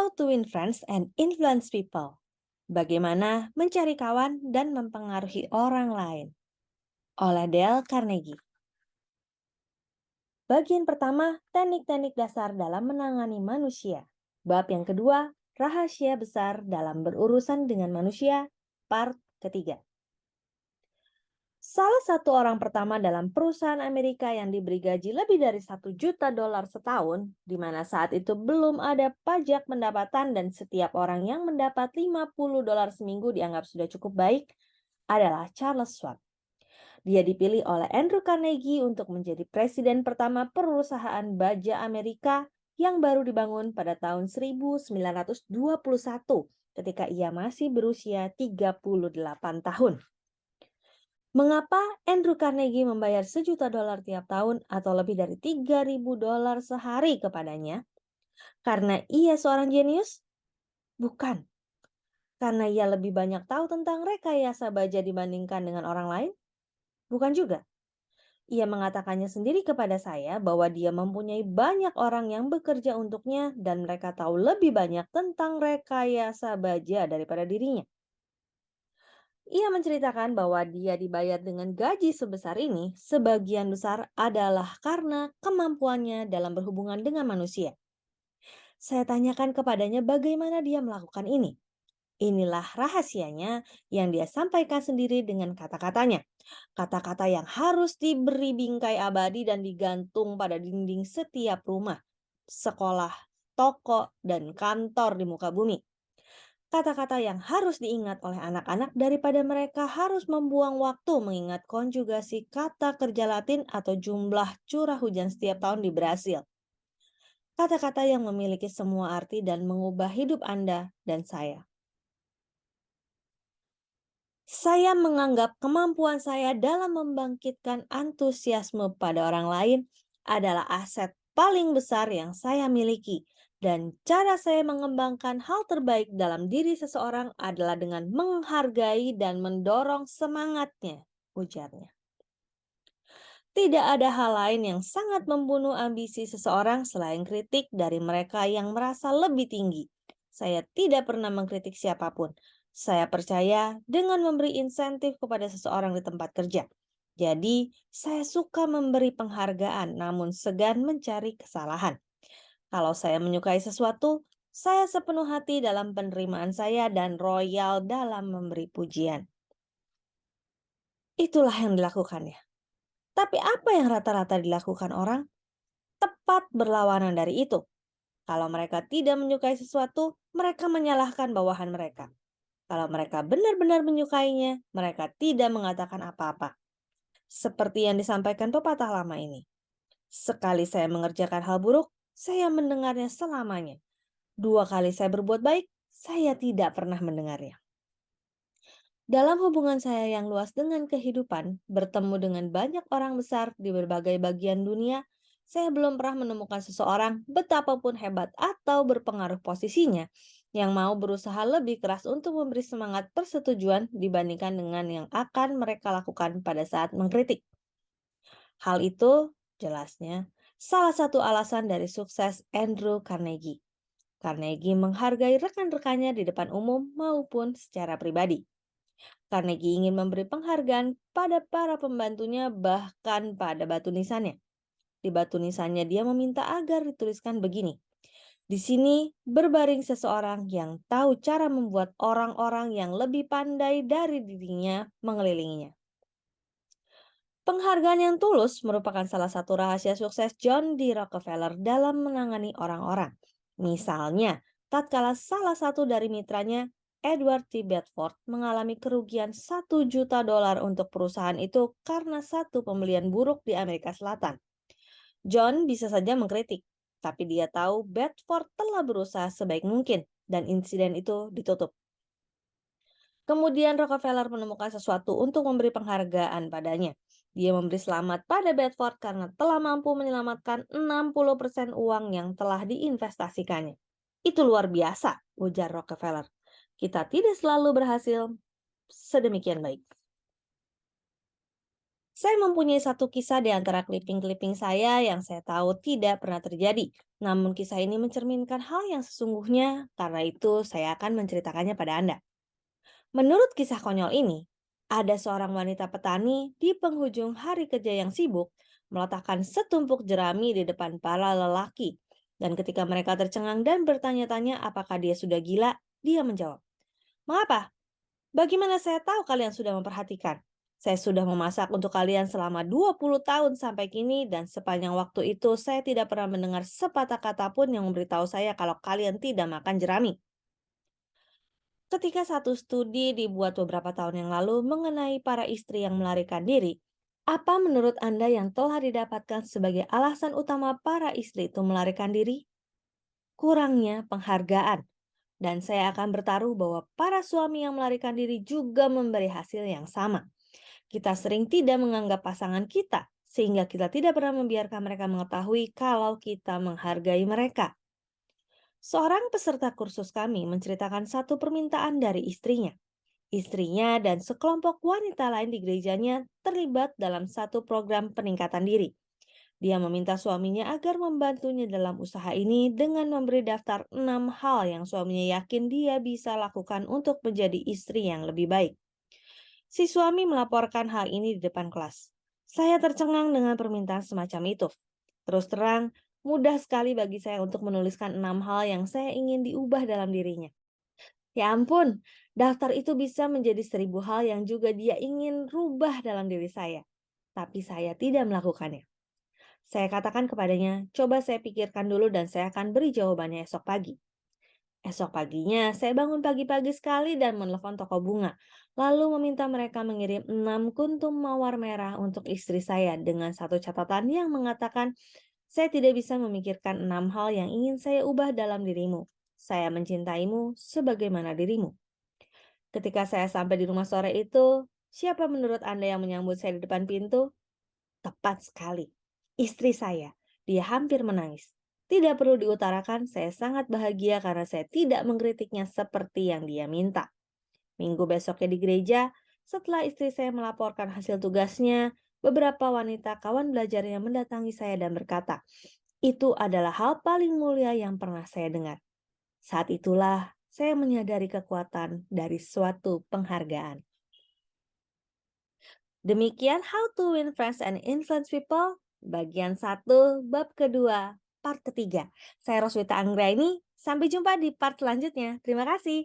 How to Win Friends and Influence People. Bagaimana mencari kawan dan mempengaruhi orang lain. Oleh Dale Carnegie. Bagian pertama, teknik-teknik dasar dalam menangani manusia. Bab yang kedua, rahasia besar dalam berurusan dengan manusia. Part ketiga. Salah satu orang pertama dalam perusahaan Amerika yang diberi gaji lebih dari $1 juta setahun, di mana saat itu belum ada pajak pendapatan dan setiap orang yang mendapat $50 seminggu dianggap sudah cukup baik, adalah Charles Schwab. Dia dipilih oleh Andrew Carnegie untuk menjadi presiden pertama perusahaan baja Amerika yang baru dibangun pada tahun 1921 ketika ia masih berusia 38 tahun. Mengapa Andrew Carnegie membayar $1 juta tiap tahun atau lebih dari $3.000 sehari kepadanya? Karena ia seorang jenius? Bukan. Karena ia lebih banyak tahu tentang rekayasa baja dibandingkan dengan orang lain? Bukan juga. Ia mengatakannya sendiri kepada saya bahwa dia mempunyai banyak orang yang bekerja untuknya dan mereka tahu lebih banyak tentang rekayasa baja daripada dirinya. Ia menceritakan bahwa dia dibayar dengan gaji sebesar ini sebagian besar adalah karena kemampuannya dalam berhubungan dengan manusia. Saya tanyakan kepadanya bagaimana dia melakukan ini. Inilah rahasianya yang dia sampaikan sendiri dengan kata-katanya. Kata-kata yang harus diberi bingkai abadi dan digantung pada dinding setiap rumah, sekolah, toko, dan kantor di muka bumi. Kata-kata yang harus diingat oleh anak-anak daripada mereka harus membuang waktu mengingat konjugasi kata kerja Latin atau jumlah curah hujan setiap tahun di Brasil. Kata-kata yang memiliki semua arti dan mengubah hidup Anda dan saya. Saya menganggap kemampuan saya dalam membangkitkan antusiasme pada orang lain adalah aset paling besar yang saya miliki. Dan cara saya mengembangkan hal terbaik dalam diri seseorang adalah dengan menghargai dan mendorong semangatnya, ujarnya. Tidak ada hal lain yang sangat membunuh ambisi seseorang selain kritik dari mereka yang merasa lebih tinggi. Saya tidak pernah mengkritik siapapun. Saya percaya dengan memberi insentif kepada seseorang di tempat kerja. Jadi, saya suka memberi penghargaan namun segan mencari kesalahan. Kalau saya menyukai sesuatu, saya sepenuh hati dalam penerimaan saya dan royal dalam memberi pujian. Itulah yang dilakukannya. Tapi apa yang rata-rata dilakukan orang? Tepat berlawanan dari itu. Kalau mereka tidak menyukai sesuatu, mereka menyalahkan bawahan mereka. Kalau mereka benar-benar menyukainya, mereka tidak mengatakan apa-apa. Seperti yang disampaikan pepatah lama ini. Sekali saya mengerjakan hal buruk, saya mendengarnya selamanya. 2 kali saya berbuat baik, saya tidak pernah mendengarnya. Dalam hubungan saya yang luas dengan kehidupan, bertemu dengan banyak orang besar di berbagai bagian dunia, saya belum pernah menemukan seseorang betapapun hebat atau berpengaruh posisinya yang mau berusaha lebih keras untuk memberi semangat persetujuan dibandingkan dengan yang akan mereka lakukan pada saat mengkritik. Hal itu, jelasnya, salah satu alasan dari sukses Andrew Carnegie. Carnegie menghargai rekan-rekannya di depan umum maupun secara pribadi. Carnegie ingin memberi penghargaan pada para pembantunya bahkan pada batu nisannya. Di batu nisannya dia meminta agar dituliskan begini. Di sini berbaring seseorang yang tahu cara membuat orang-orang yang lebih pandai dari dirinya mengelilinginya. Penghargaan yang tulus merupakan salah satu rahasia sukses John D. Rockefeller dalam menangani orang-orang. Misalnya, tatkala salah satu dari mitranya, Edward T. Bedford, mengalami kerugian $1 juta untuk perusahaan itu karena satu pembelian buruk di Amerika Selatan. John bisa saja mengkritik, tapi dia tahu Bedford telah berusaha sebaik mungkin dan insiden itu ditutup. Kemudian Rockefeller menemukan sesuatu untuk memberi penghargaan padanya. Dia memberi selamat pada Bedford karena telah mampu menyelamatkan 60% uang yang telah diinvestasikannya. Itu luar biasa, ujar Rockefeller. Kita tidak selalu berhasil sedemikian baik. Saya mempunyai satu kisah di antara clipping-clipping saya yang saya tahu tidak pernah terjadi. Namun kisah ini mencerminkan hal yang sesungguhnya, karena itu saya akan menceritakannya pada Anda. Menurut kisah konyol ini, ada seorang wanita petani di penghujung hari kerja yang sibuk meletakkan setumpuk jerami di depan para lelaki. Dan ketika mereka tercengang dan bertanya-tanya apakah dia sudah gila, dia menjawab, "Mengapa? Bagaimana saya tahu kalian sudah memperhatikan? Saya sudah memasak untuk kalian selama 20 tahun sampai kini dan sepanjang waktu itu saya tidak pernah mendengar sepatah kata pun yang memberitahu saya kalau kalian tidak makan jerami." Ketika satu studi dibuat beberapa tahun yang lalu mengenai para istri yang melarikan diri, apa menurut Anda yang telah didapatkan sebagai alasan utama para istri itu melarikan diri? Kurangnya penghargaan. Dan saya akan bertaruh bahwa para suami yang melarikan diri juga memberi hasil yang sama. Kita sering tidak menganggap pasangan kita, sehingga kita tidak pernah membiarkan mereka mengetahui kalau kita menghargai mereka. Seorang peserta kursus kami menceritakan satu permintaan dari istrinya. Istrinya dan sekelompok wanita lain di gerejanya terlibat dalam satu program peningkatan diri. Dia meminta suaminya agar membantunya dalam usaha ini dengan memberi daftar 6 hal yang suaminya yakin dia bisa lakukan untuk menjadi istri yang lebih baik. Si suami melaporkan hal ini di depan kelas. Saya tercengang dengan permintaan semacam itu. Terus terang, mudah sekali bagi saya untuk menuliskan 6 hal yang saya ingin diubah dalam dirinya. Ya ampun, daftar itu bisa menjadi 1.000 hal yang juga dia ingin rubah dalam diri saya. Tapi saya tidak melakukannya. Saya katakan kepadanya, coba saya pikirkan dulu dan saya akan beri jawabannya esok pagi. Esok paginya, saya bangun pagi-pagi sekali dan menelpon toko bunga. Lalu meminta mereka mengirim 6 kuntum mawar merah untuk istri saya dengan satu catatan yang mengatakan, saya tidak bisa memikirkan 6 hal yang ingin saya ubah dalam dirimu. Saya mencintaimu sebagaimana dirimu. Ketika saya sampai di rumah sore itu, siapa menurut Anda yang menyambut saya di depan pintu? Tepat sekali. Istri saya. Dia hampir menangis. Tidak perlu diutarakan, saya sangat bahagia karena saya tidak mengkritiknya seperti yang dia minta. Minggu besoknya di gereja, setelah istri saya melaporkan hasil tugasnya, beberapa wanita kawan belajarnya mendatangi saya dan berkata, itu adalah hal paling mulia yang pernah saya dengar. Saat itulah saya menyadari kekuatan dari suatu penghargaan. Demikian How to Win Friends and Influence People, bagian 1, bab kedua, part ketiga. Saya Roswita Anggraini, sampai jumpa di part selanjutnya. Terima kasih.